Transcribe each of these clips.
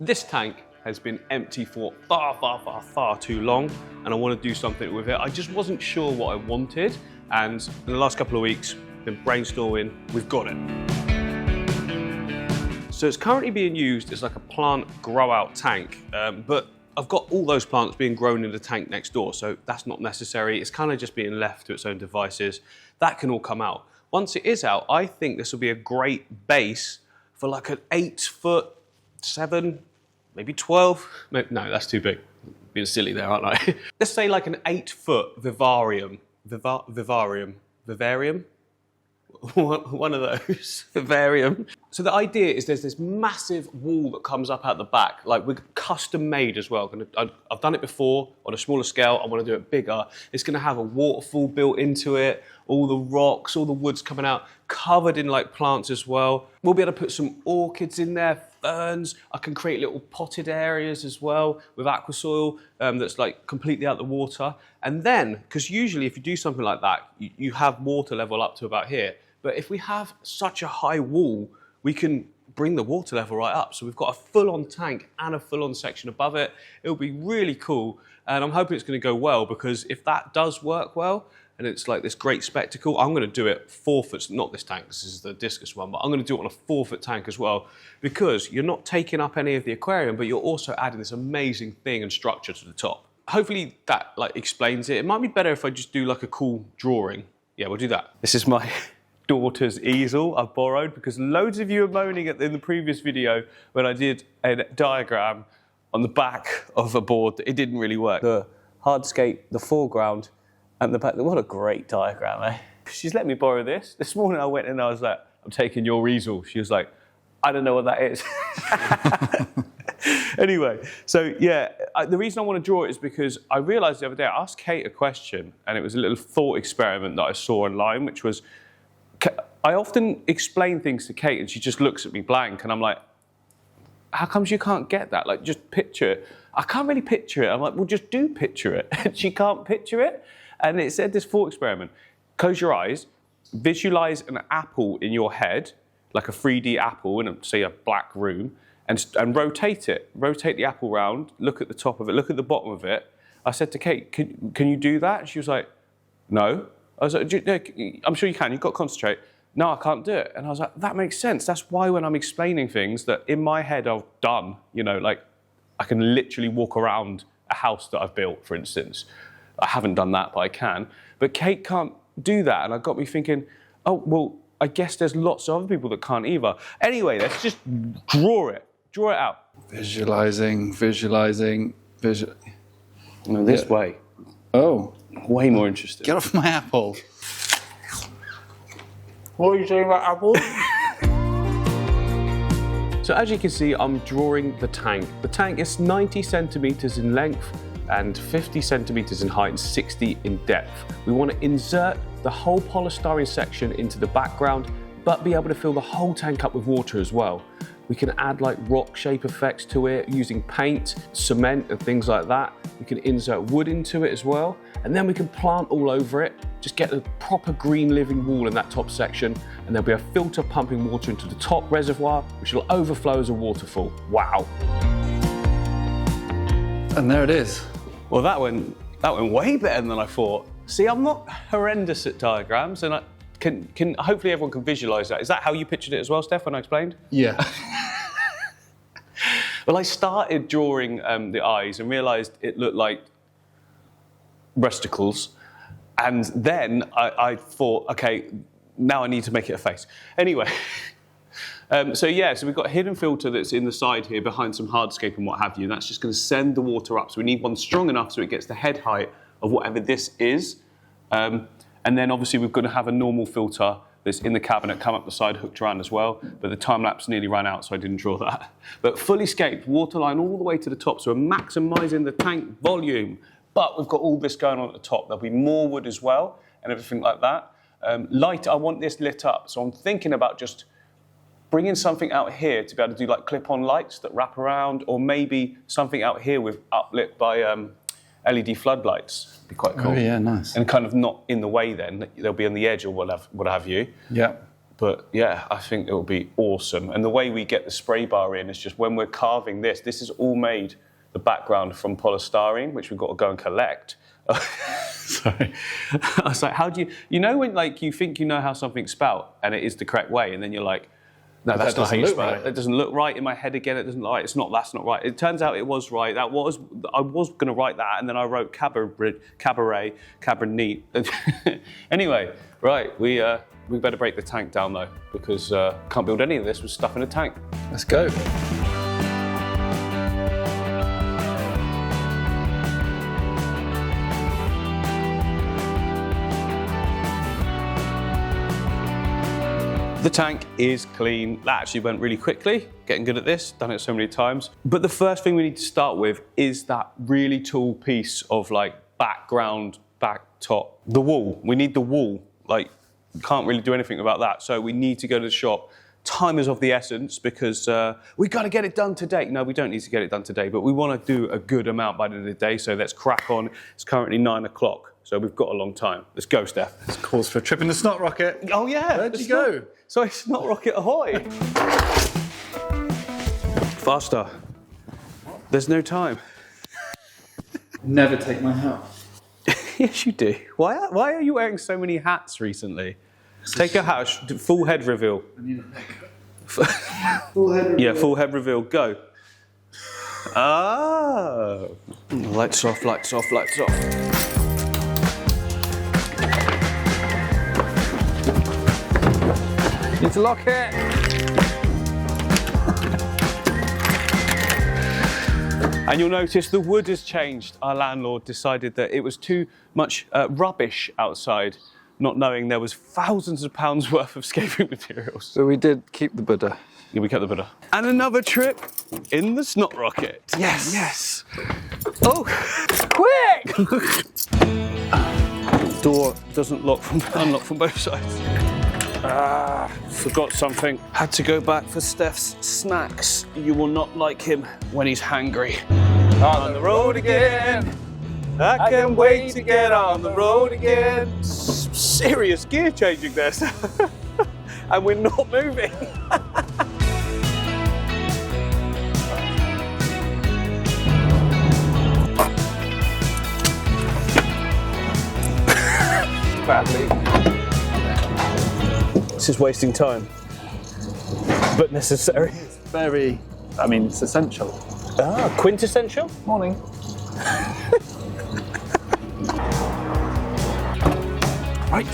This tank has been empty for far too long, and I want to do something with it. I just wasn't sure what I wanted, and in the last couple of weeks, been brainstorming, we've got it. So it's currently being used as like a plant grow out tank, but I've got all those plants being grown in the tank next door, so that's not necessary. It's kind of just being left to its own devices. That can all come out. Once it is out, I think this will be a great base for like an 8 foot, 7, maybe 12. No, that's too big. Being silly there, aren't I? Let's say like an 8 foot vivarium. Vivarium? One of those. Vivarium. So the idea is there's this massive wall that comes up out the back, like we're custom made as well. I've done it before on a smaller scale. I want to do it bigger. It's going to have a waterfall built into it, all the rocks, all the woods coming out, covered in like plants as well. We'll be able to put some orchids in there, ferns. I can create little potted areas as well with aqua soil that's like completely out the water. And then, because usually if you do something like that, you have water level up to about here. But if we have such a high wall, we can bring the water level right up. So we've got a full-on tank and a full-on section above it. It'll be really cool. And I'm hoping it's going to go well, because if that does work well, and it's like this great spectacle, I'm going to do it 4 foot, not this tank, this is the discus one, but I'm going to do it on a 4 foot tank as well, because you're not taking up any of the aquarium, but you're also adding this amazing thing and structure to the top. Hopefully that like explains it. It might be better if I just do like a cool drawing. Yeah, we'll do that. This is my daughter's easel I've borrowed, because loads of you were moaning in the previous video when I did a diagram on the back of a board that it didn't really work. The hardscape, the foreground, and the back. What a great diagram, eh? She's let me borrow this. This morning I went in and I was like, I'm taking your easel. She was like, I don't know what that is. Anyway, so yeah, the reason I want to draw it is because I realized the other day, I asked Kate a question, and it was a little thought experiment that I saw online, which was, I often explain things to Kate and she just looks at me blank, and I'm like, how comes you can't get that? Like, just picture it. I can't really picture it. I'm like, well, just do picture it. And she can't picture it. And it said this thought experiment. Close your eyes, visualize an apple in your head, like a 3D apple in, say, a black room, and rotate it. Rotate the apple round, look at the top of it, look at the bottom of it. I said to Kate, can you do that? And she was like, no. I was like, I'm sure you can, you've got to concentrate. No, I can't do it. And I was like, that makes sense. That's why when I'm explaining things that in my head I've done, you know, like I can literally walk around a house that I've built, for instance. I haven't done that, but I can. But Kate can't do that. And it got me thinking, oh, well, I guess there's lots of other people that can't either. Anyway, let's just draw it. Draw it out. Visualizing. No, this way. Oh. Way more interesting. Get off my apple. What are you saying about apples? So as you can see, I'm drawing the tank. The tank is 90 centimeters in length and 50 centimeters in height and 60 in depth. We want to insert the whole polystyrene section into the background, but be able to fill the whole tank up with water as well. We can add like rock shape effects to it using paint, cement and things like that. We can insert wood into it as well. And then we can plant all over it, just get a proper green living wall in that top section, and there'll be a filter pumping water into the top reservoir, which will overflow as a waterfall. Wow. And there it is. Well, that went way better than I thought. See, I'm not horrendous at diagrams, and hopefully everyone can visualize that. Is that how you pictured it as well, Steph, when I explained? Yeah. Well, I started drawing the eyes and realized it looked like rusticles. And then I thought, okay, now I need to make it a face. Anyway, so we've got a hidden filter that's in the side here behind some hardscape and what have you. That's just going to send the water up. So we need one strong enough so it gets the head height of whatever this is. And then obviously we're going to have a normal filter that's in the cabinet, come up the side, hooked around as well. But the time lapse nearly ran out, so I didn't draw that. But fully scaped, waterline all the way to the top. So we're maximising the tank volume. But we've got all this going on at the top. There'll be more wood as well and everything like that. Light, I want this lit up. So I'm thinking about just bringing something out here to be able to do like clip-on lights that wrap around, or maybe something out here with uplit by LED floodlights. Be quite cool. Oh yeah, nice. And kind of not in the way then. They'll be on the edge or what have you. Yeah. But yeah, I think it will be awesome. And the way we get the spray bar in is just when we're carving this is all made, the background, from polystyrene, which we've got to go and collect. Sorry. I was like, how do you know when like you think you know how something's spelt and it is the correct way, and then you're like, no, that's not how you spell it. It doesn't look right in my head again. It doesn't look right. That's not right. It turns out it was right. I was going to write that, and then I wrote cabaret, neat. Anyway, right, we better break the tank down though, because can't build any of this with stuff in a tank. Let's go. The tank is clean. That actually went really quickly. Getting good at this, done it so many times. But the first thing we need to start with is that really tall piece of like background, back top, the wall. We need the wall. Like, can't really do anything about that. So we need to go to the shop. Time is of the essence because we got to get it done today. No, we don't need to get it done today, but we want to do a good amount by the end of the day. So let's crack on. It's currently 9 o'clock. So we've got a long time. Let's go, Steph. This calls for a trip in the snot rocket. Oh yeah. Where'd you go? Sorry, snot rocket ahoy. Faster. There's no time. Never take my hat. Yes, you do. Why are you wearing so many hats recently? Take a hat, full head reveal. I need a makeup. Full head reveal. Yeah, full head reveal, go. Ah. Lights off, lights off, lights off. Need to lock it. And you'll notice the wood has changed. Our landlord decided that it was too much rubbish outside, not knowing there was thousands of pounds worth of scaping materials. So we did keep the Buddha. Yeah, we kept the Buddha. And another trip in the snot rocket. Yes. Yes. Oh, quick! Door doesn't unlock from both sides. Forgot something. Had to go back for Steph's snacks. You will not like him when he's hangry. On the road again. I can't wait to get on the road again. Serious gear changing there, and we're not moving. Badly. This is wasting time, but necessary. It's very, it's essential. Ah, quintessential? Morning. Right.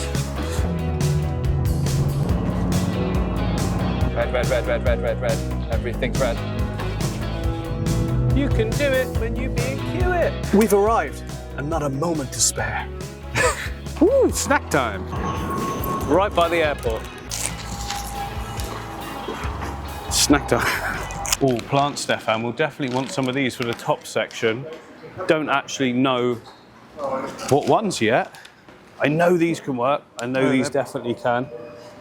Red. Everything's red. You can do it when you BQ it. We've arrived, and not a moment to spare. Woo, snack time. Right by the airport. Snack time. Oh, plant Stefan. We'll definitely want some of these for the top section. Don't actually know what ones yet. I know these can work. I know these definitely can.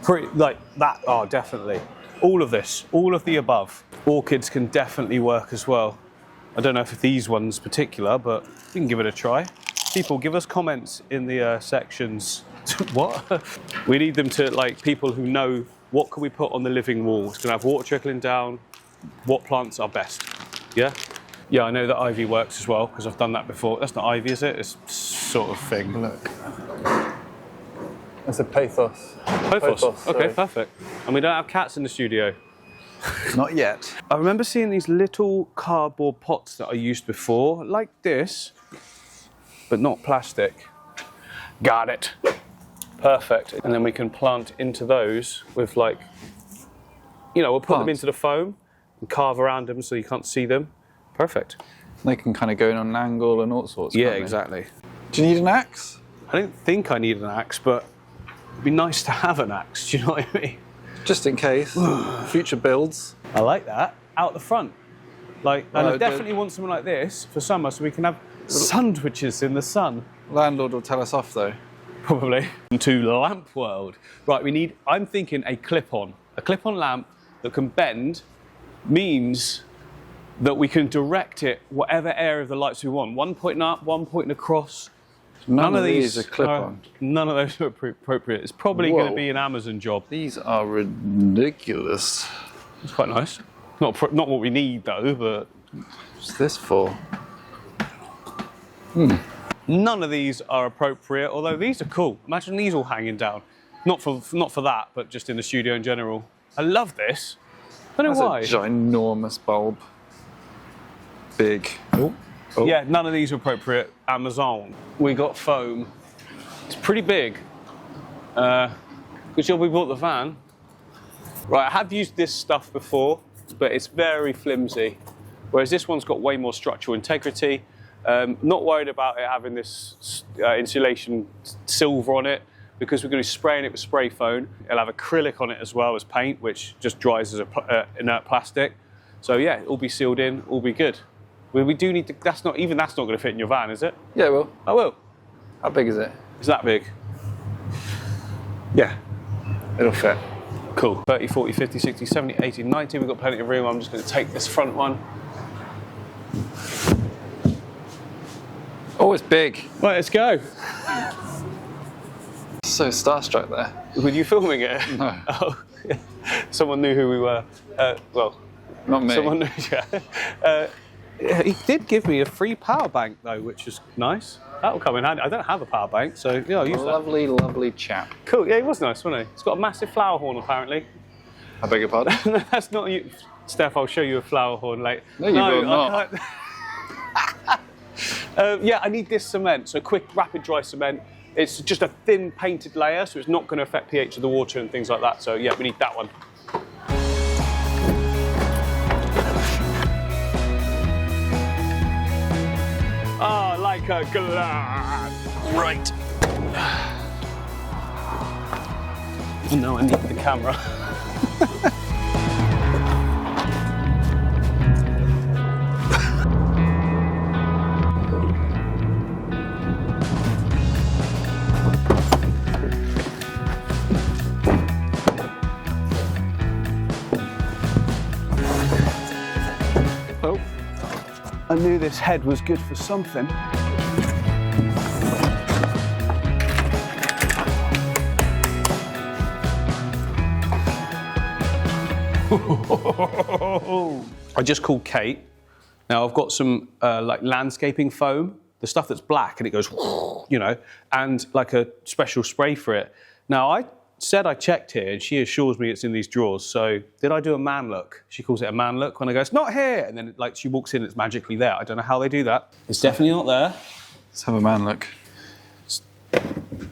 Pretty, like that, oh, definitely. All of this, all of the above. Orchids can definitely work as well. I don't know if these ones particular, but we can give it a try. People, give us comments in the sections. What? We need them to, like, people who know what can we put on the living wall. It's going to have water trickling down. What plants are best? Yeah? Yeah, I know that ivy works as well, because I've done that before. That's not ivy, is it? It's sort of thing. Look. That's a pothos. Pothos. Okay, perfect. And we don't have cats in the studio. Not yet. I remember seeing these little cardboard pots that I used before, like this, but not plastic. Got it. Perfect. And then we can plant into those with, like, you know, we'll put them into the foam and carve around them so you can't see them. Perfect. They can kind of go in on an angle and all sorts. Yeah, exactly. Do you need an axe? I don't think I need an axe, but it'd be nice to have an axe. Do you know what I mean? Just in case. Future builds. I like that. Out the front. Like, and I definitely want something like this for summer so we can have sandwiches in the sun. Landlord will tell us off though. Probably. To lamp world. Right, we need, I'm thinking a clip-on. A clip-on lamp that can bend means that we can direct it whatever area of the lights we want. One pointing up, one pointing across. None of these are clip-on. None of those are appropriate. It's probably going to be an Amazon job. These are ridiculous. It's quite nice. Not what we need though, but... What's this for? None of these are appropriate, although these are cool. Imagine these all hanging down. Not for that, but just in the studio in general. I love this. I don't know why. That's a ginormous bulb. Big. Oh. Yeah, none of these are appropriate. Amazon. We got foam. It's pretty big. Good job we bought the van. Right, I have used this stuff before, but it's very flimsy. Whereas this one's got way more structural integrity. Not worried about it having this insulation silver on it, because we're going to be spraying it with spray foam. It'll have acrylic on it as well as paint, which just dries as inert plastic. So yeah, it'll be sealed in, all be good. We do need to, that's not going to fit in your van, is it? Yeah, it will. I will. How big is it? Is that big? Yeah. It'll fit. Cool. 30, 40, 50, 60, 70, 80, 90. We've got plenty of room. I'm just going to take this front one. Oh, it's big. Right, let's go. So starstruck there. Were you filming it? No. Oh, yeah. Someone knew who we were. Well, not me. Someone knew, yeah. He did give me a free power bank though, which is nice. That'll come in handy. I don't have a power bank, so yeah, I'll use that. Lovely, lovely chap. Cool. Yeah, he was nice, wasn't he? He's got a massive flower horn apparently. I beg your pardon? No, that's not you, Steph. I'll show you a flower horn later. No, you will not. Yeah, I need this cement. So quick, rapid dry cement. It's just a thin painted layer, so it's not going to affect pH of the water and things like that. So yeah, we need that one. Oh, like a glad. Right. Oh no, I need the camera. Oh, I knew this head was good for something. I just called Kate. Now I've got some like landscaping foam, the stuff that's black and it goes, you know, and like a special spray for it. Now I said I checked here and she assures me it's in these drawers. So did I do a man look? She calls it a man look when I go, it's not here. And then like she walks in, it's magically there. I don't know how they do that. It's definitely not there. Let's have a man look.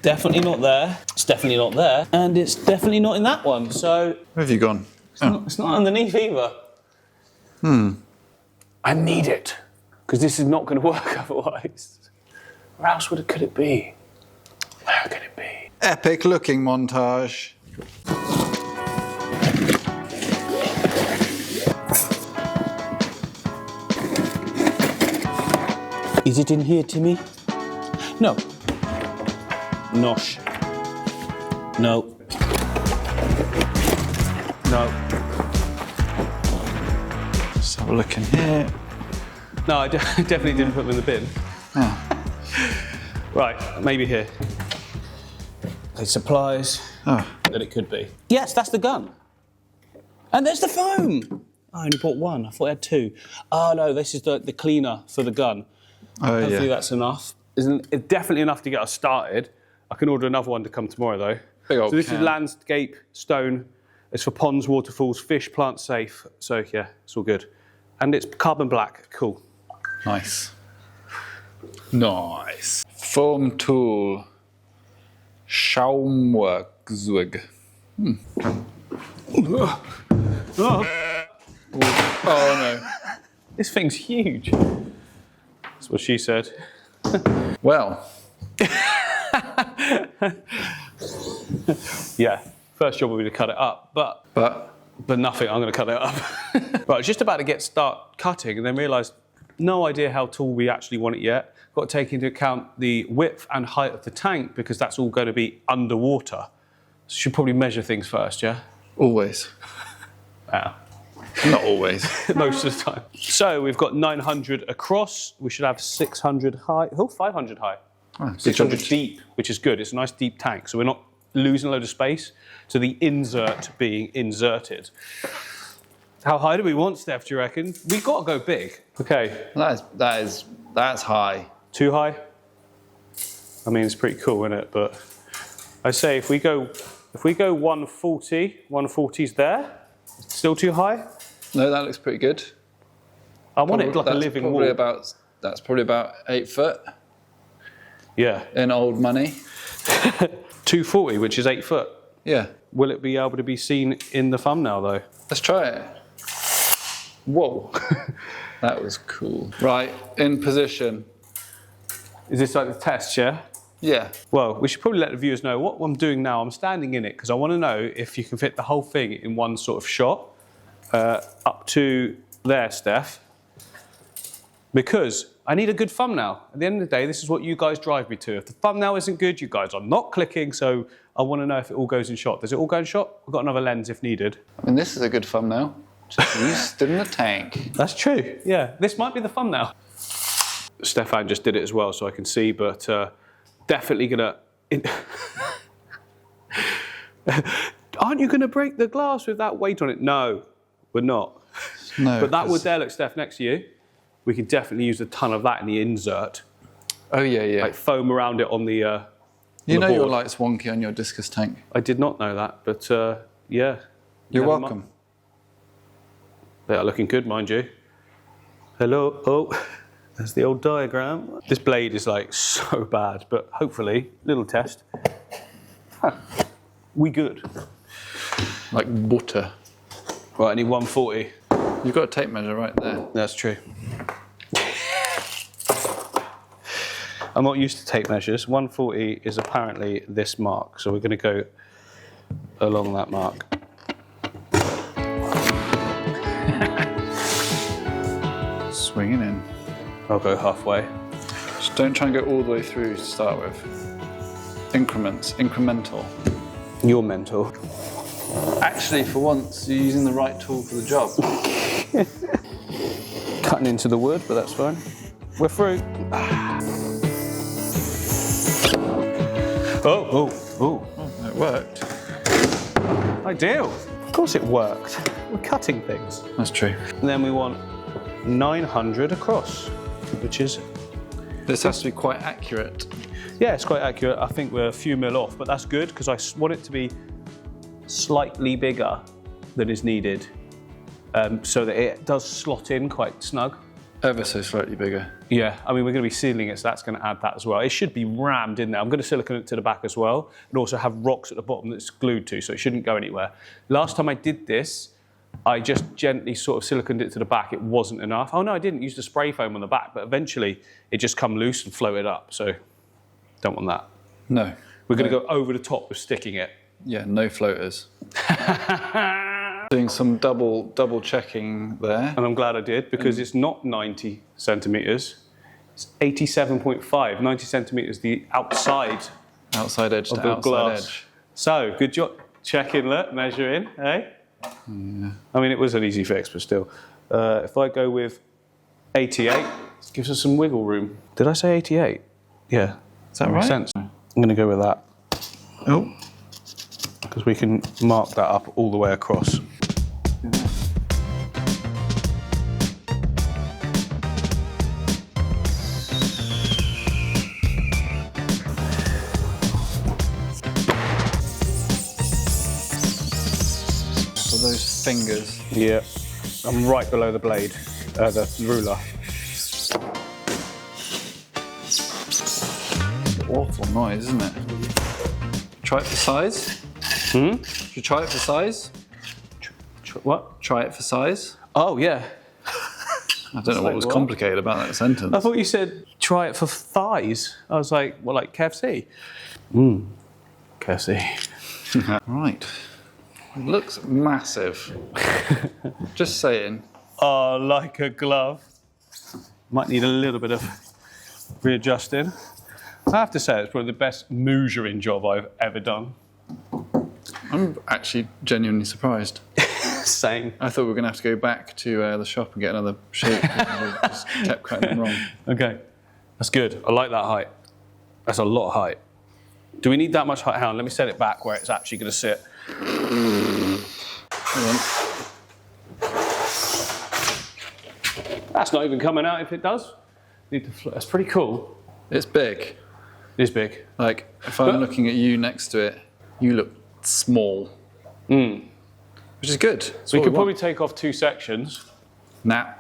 Definitely not there. It's definitely not there. And it's definitely not in that one. So Where have you gone? it's not underneath either. I need it, because this is not going to work otherwise. Where else could it be? Where could it be? Epic looking montage. Is it in here, Timmy? No. Nosh. No. No. Let's have a look in here. No, I definitely didn't put them in the bin. Oh. Right, maybe here. Okay, supplies. Oh. That it could be. Yes, that's the gun. And there's the foam. I only bought one. I thought I had two. Oh no, this is the cleaner for the gun. Oh, Hopefully yeah. that's enough. It's definitely enough to get us started. I can order another one to come tomorrow though. Big old So this can. is landscape stone. It's for ponds, waterfalls, fish, plant safe. So yeah, it's all good. And it's carbon black. Cool. Nice. Nice. Foam tool. Schaumwerkzeug. Oh no. This thing's huge. That's what she said. Well. Yeah, first job will be to cut it up, but nothing, I'm going to cut it up. Right, I was just about to start cutting and then realised no idea how tall we actually want it yet. Got to take into account the width and height of the tank because that's all going to be underwater. So should probably measure things first, yeah? Always. Wow. Not always. Most of the time. So we've got 900 across. We should have 600 high. Oh, 500 high. Ah, It's sort of deep, which is good. It's a nice deep tank, so we're not losing a load of space. So the insert being inserted. How high do we want, Steph, do you reckon? We've got to go big. Okay. That's high. Too high? I mean, it's pretty cool, isn't it? But I say if we go 140, 140's there. Still too high? No, that looks pretty good. I want it like a living wall. That's probably about 8 foot Yeah. in old money. 240, which is 8 foot. Yeah. Will it be able to be seen in the thumbnail though? Let's try it. Whoa. That was cool. Right, in position. Is this like the test, yeah? Yeah. Well, we should probably let the viewers know what I'm doing now. I'm standing in it because I want to know if you can fit the whole thing in one sort of shot up to there, Steph. Because I need a good thumbnail. At the end of the day, this is what you guys drive me to. If the thumbnail isn't good, you guys are not clicking, so I want to know if it all goes in shot. Does it all go in shot? I've got another lens if needed. I mean, this is a good thumbnail. Just you stood in a tank. That's true, yeah. This might be the thumbnail. Stefan just did it as well, so I can see, but definitely gonna... Aren't you gonna break the glass with that weight on it? No, we're not. No. But that would there, look, Steph, next to you. We could definitely use a ton of that in the insert. Oh, yeah. Like foam around it on the You know board. your light's wonky on your discus tank. I did not know that, but yeah. You're Never welcome. mind. They are looking good, mind you. Hello, oh, there's the old diagram. This blade is like so bad, but hopefully, little test. We good. Like butter. Right, I need 140. You've got a tape measure right there. That's true. I'm not used to tape measures. 140 is apparently this mark, so we're going to go along that mark. Swinging in. I'll go halfway. Just don't try and go all the way through to start with. Increments, incremental. You're mental. Actually, for once, you're using the right tool for the job. Cutting into the wood, but that's fine. We're through. Oh. Oh, it worked. Ideal. Of course it worked. We're cutting things. That's true. And then we want 900 across, which is... This has to be quite accurate. Yeah, it's quite accurate. I think we're a few mil off, but that's good because I want it to be slightly bigger than is needed so that it does slot in quite snug. Ever so slightly bigger. Yeah, I mean, we're going to be sealing it, so that's going to add that as well. It should be rammed in there. I'm going to silicone it to the back as well and also have rocks at the bottom that's glued to, so it shouldn't go anywhere. Last time I did this, I just gently sort of siliconed it to the back. It wasn't enough. Oh, no, I didn't use the spray foam on the back, but eventually it just come loose and floated up, so don't want that. No. We're going to go over the top with sticking it. Yeah, no floaters. Doing some double checking there. And I'm glad I did because it's not 90 centimetres. It's 87.5. 90 centimetres the outside Outside edge of to the outside glass. edge. So, good job. Checking, look, measuring, eh? Yeah. I mean, it was an easy fix, but still. If I go with 88, it gives us some wiggle room. Did I say 88? Yeah. Is that Makes right? sense. I'm going to go with that. Oh. Because we can mark that up all the way across. So those fingers. Yeah. I'm right below the blade, the ruler. Awful noise, isn't it? Try it for size. Should you try it for size? What? Try it for size. Oh, yeah. I don't know what was what? complicated about that sentence. I thought you said try it for thighs. I was like, well, like KFC? KFC. Right. It looks massive. Just saying. Oh, like a glove. Might need a little bit of readjusting. I have to say, it's probably the best measuring job I've ever done. I'm actually genuinely surprised. Same. I thought we were going to have to go back to the shop and get another shape. We just kept cutting them wrong. Okay, that's good. I like that height. That's a lot of height. Do we need that much height? Hang on, let me set it back where it's actually going to sit. That's not even coming out if it does. That's pretty cool. It's big. It is big. Like, if I'm looking at you next to it, you look small. Which is good. So we could probably take off 2 sections. Nah.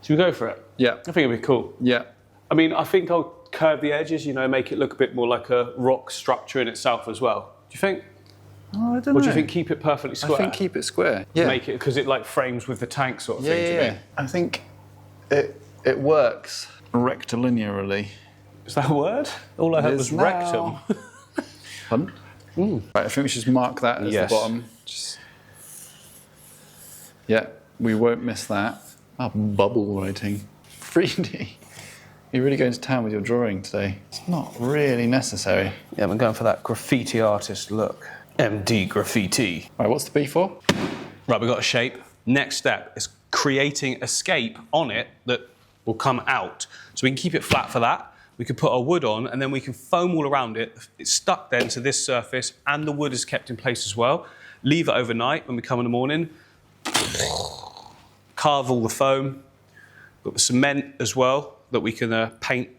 Should we go for it? Yeah. I think it'd be cool. Yeah. I mean, I think I'll curve the edges, you know, make it look a bit more like a rock structure in itself as well. Do you think? Oh, I don't know. Or do you think keep it perfectly square? I think keep it square. Yeah. Make it, because it like frames with the tank sort of thing to me. I think it works rectilinearly. Is that a word? All I heard was rectum. Pardon? Right, I think we should mark that as the bottom. Yeah, we won't miss that. Oh, bubble writing. 3D. You're really going to town with your drawing today. It's not really necessary. Yeah, I'm going for that graffiti artist look. MD graffiti. Right, what's the B for? Right, we've got a shape. Next step is creating a scape on it that will come out. So we can keep it flat for that. We can put our wood on and then we can foam all around it. It's stuck then to this surface and the wood is kept in place as well. Leave it overnight when we come in the morning. Carve all the foam. Got the cement as well that we can paint,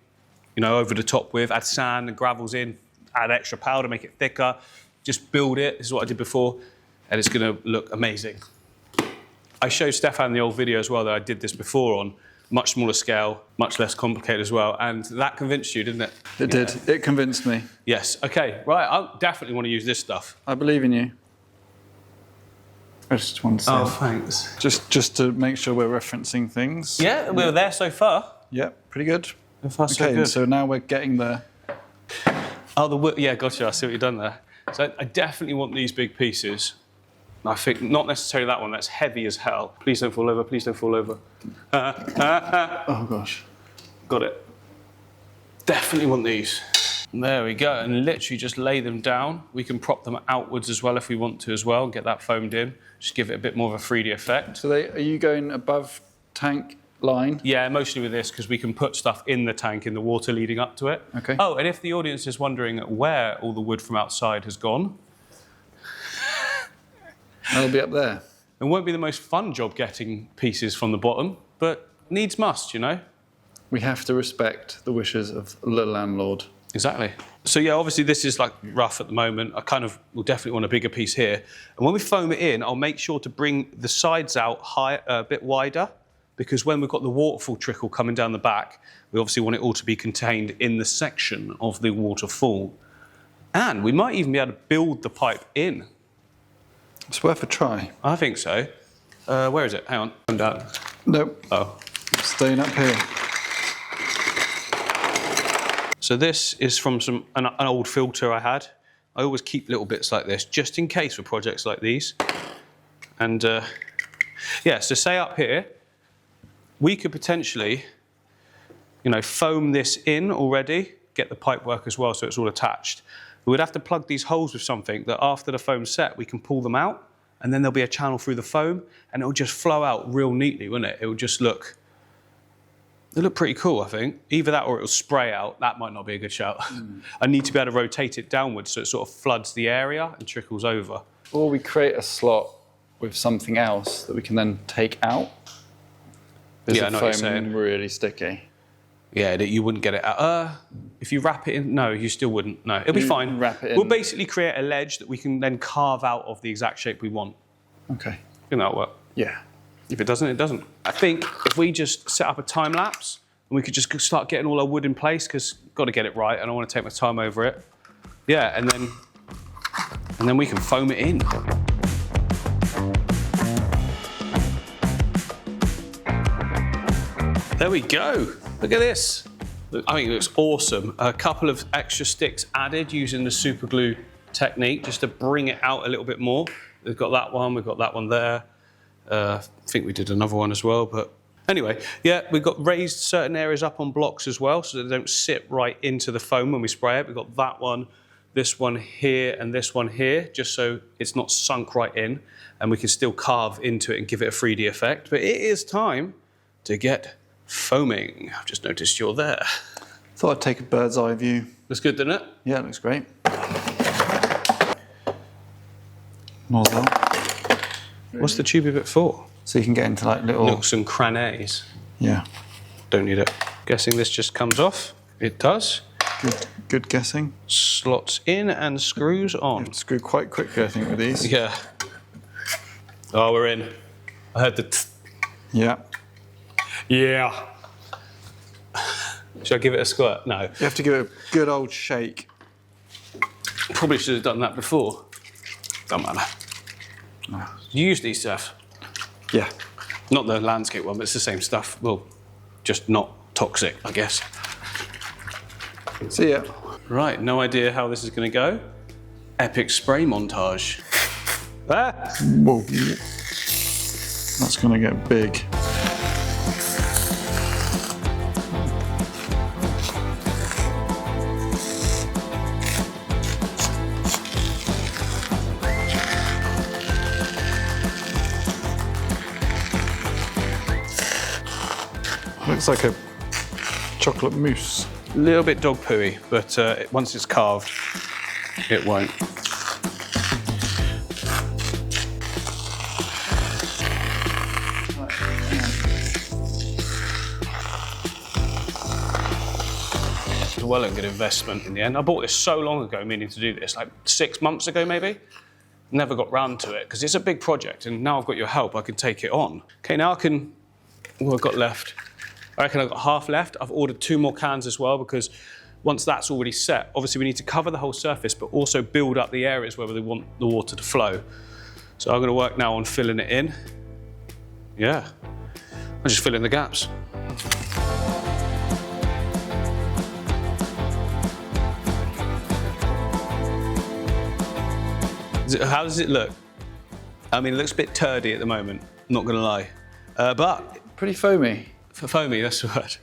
you know, over the top with. Add sand and gravels in. Add extra powder, make it thicker. Just build it. This is what I did before, and it's going to look amazing. I showed Stefan the old video as well that I did this before on much smaller scale, much less complicated as well, and that convinced you, didn't it? It did. It convinced me. Yes. Okay. Right. I definitely want to use this stuff. I believe in you. I just want to say. Oh, thanks. Just to make sure we're referencing things. Yeah, we're there so far. Yeah, pretty good. So far, so Okay, good. so now we're getting there. Oh, the wood. Yeah, gotcha. I see what you've done there. So I definitely want these big pieces. I think not necessarily that one. That's heavy as hell. Please don't fall over. Please don't fall over. Oh gosh. Got it. Definitely want these. There we go. And literally just lay them down. We can prop them outwards as well if we want to as well and get that foamed in. Just give it a bit more of a 3D effect. So are you going above tank line? Yeah, mostly with this because we can put stuff in the tank in the water leading up to it. Okay. Oh, and if the audience is wondering where all the wood from outside has gone, That'll be up there. it won't be the most fun job getting pieces from the bottom, but needs must, you know? We have to respect the wishes of the landlord. Exactly. So yeah, obviously this is like rough at the moment. I kind of will definitely want a bigger piece here. And when we foam it in, I'll make sure to bring the sides out a bit wider, because when we've got the waterfall trickle coming down the back, we obviously want it all to be contained in the section of the waterfall. And we might even be able to build the pipe in. It's worth a try. I think so. Where is it? Hang on. I'm down. Nope. Oh. Staying up here. So this is from an old filter I had. I always keep little bits like this, just in case for projects like these. And yeah, so say up here, we could potentially, you know, foam this in already, get the pipe work as well so it's all attached. We would have to plug these holes with something that after the foam's set, we can pull them out, and then there'll be a channel through the foam, and it'll just flow out real neatly, wouldn't it? It'll just look... It'll look pretty cool, I think. Either that or it'll spray out. That might not be a good shout. I need to be able to rotate it downwards so it sort of floods the area and trickles over. Or we create a slot with something else that we can then take out. Yeah, I know what you're foam saying. Really sticky. Yeah, that you wouldn't get it out. If you wrap it in, no, you still wouldn't. No, it'll be fine. Wrap it in. We'll basically create a ledge that we can then carve out of the exact shape we want. Okay. I think that'll work. Yeah. If it doesn't, it doesn't. I think if we just set up a time lapse and we could just start getting all our wood in place, because I've got to get it right. I don't want to take my time over it. Yeah, and then we can foam it in. There we go. Look at this. I think it looks awesome. A couple of extra sticks added using the super glue technique just to bring it out a little bit more. We've got that one, we've got that one there. I think we did another one as well, but anyway, yeah, we've got raised certain areas up on blocks as well so they don't sit right into the foam when we spray it. We've got that one, this one here, and this one here, just so it's not sunk right in, and we can still carve into it and give it a 3D effect. But it is time to get foaming. I've just noticed you're there. Thought I'd take a bird's eye view. Looks good, doesn't it? Yeah, it looks great. Nozzle. What's the tube bit for? So you can get into like little... Nooks and crannies. Yeah. Don't need it. Guessing this just comes off. It does. Good guessing. Slots in and screws You on. have to screw quite quickly, I think, with these. Yeah. Oh, we're in. I heard the Yeah. Yeah. Should I give it a squirt? No. You have to give it a good old shake. Probably should have done that before. Don't matter. You use these stuff? Yeah. Not the landscape one, but it's the same stuff. Well, just not toxic, I guess. See ya. Right, no idea how this is going to go. Epic spray montage. Ah! Whoa. That's going to get big. Looks like a chocolate mousse. A little bit dog pooey, but once it's carved, it won't. Well and good investment in the end. I bought this so long ago, meaning to do this, like 6 months ago maybe. Never got round to it, because it's a big project, and now I've got your help, I can take it on. Okay, now I can, what I've got left? I reckon I've got half left. I've ordered 2 more cans as well, because once that's already set, obviously we need to cover the whole surface, but also build up the areas where we want the water to flow. So I'm gonna work now on filling it in. Yeah, I'll just fill in the gaps. How does it look? I mean, it looks a bit turdy at the moment, not gonna lie. But Pretty foamy. foamy, that's the word.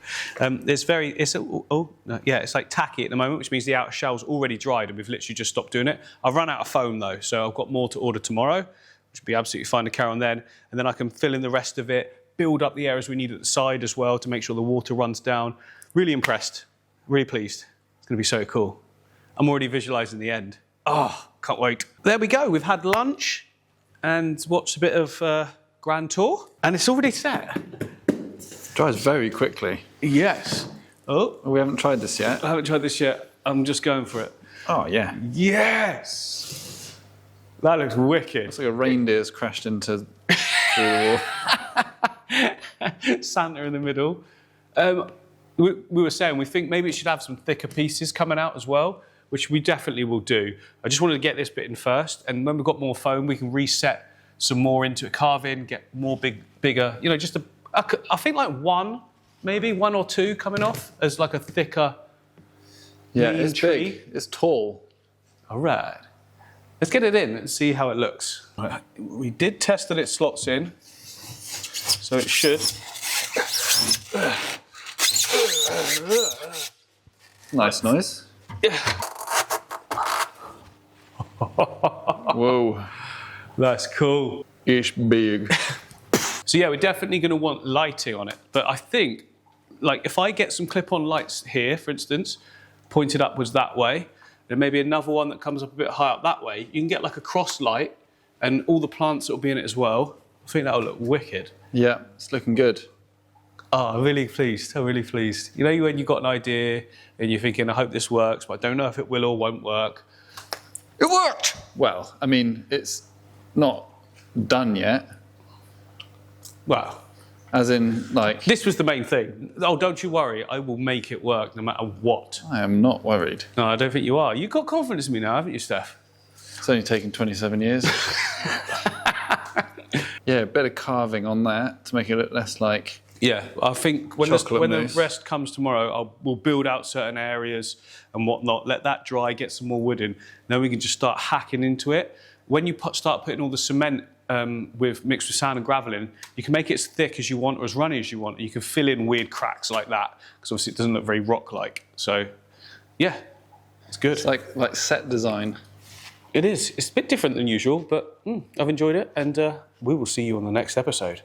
It's like tacky at the moment, which means the outer shell's already dried and we've literally just stopped doing it. I've run out of foam though, so I've got more to order tomorrow, which will be absolutely fine to carry on then. And then I can fill in the rest of it, build up the areas we need at the side as well to make sure the water runs down. Really impressed, really pleased. It's gonna be so cool. I'm already visualizing the end. Oh, can't wait. There we go, we've had lunch and watched a bit of Grand Tour, and it's already set. Dries very quickly. Yes. Oh, We haven't tried this yet. I haven't tried this yet. I'm just going for it. Oh, yeah. Yes! That looks wicked. It's like a reindeer's crashed into through the wall. Santa in the middle. We were saying we think maybe it should have some thicker pieces coming out as well, which we definitely will do. I just wanted to get this bit in first, and when we've got more foam, we can reset some more into it, carve in, get more bigger, you know, just I think like maybe one or two coming off as like a thicker Yeah, lean it's tree. big. It's tall. All right. Let's get it in and see how it looks. Right. We did test that it slots in, so it should. Nice noise. Whoa. That's cool. It's big. So yeah, we're definitely going to want lighting on it. But I think, like, if I get some clip-on lights here, for instance, pointed upwards that way, then maybe another one that comes up a bit high up that way, you can get like a cross light and all the plants that will be in it as well. I think that'll look wicked. Yeah, it's looking good. Oh, I'm really pleased. I'm really pleased. You know when you've got an idea and you're thinking, I hope this works, but I don't know if it will or won't work. It worked! Well, I mean, it's not done yet. Well, As in, like... this was the main thing. Oh, don't you worry. I will make it work no matter what. I am not worried. No, I don't think you are. You've got confidence in me now, haven't you, Steph? It's only taken 27 years. Yeah, a bit of carving on that to make it look less like... Yeah, I think when Chocolate the mousse. rest comes tomorrow, we'll build out certain areas and whatnot, let that dry, get some more wood in. Then we can just start hacking into it. When you start putting all the cement mixed with sand and gravel in, you can make it as thick as you want or as runny as you want. And you can fill in weird cracks like that, because obviously it doesn't look very rock-like. So, yeah, it's good. It's like set design. It is. It's a bit different than usual, but I've enjoyed it, and we will see you on the next episode.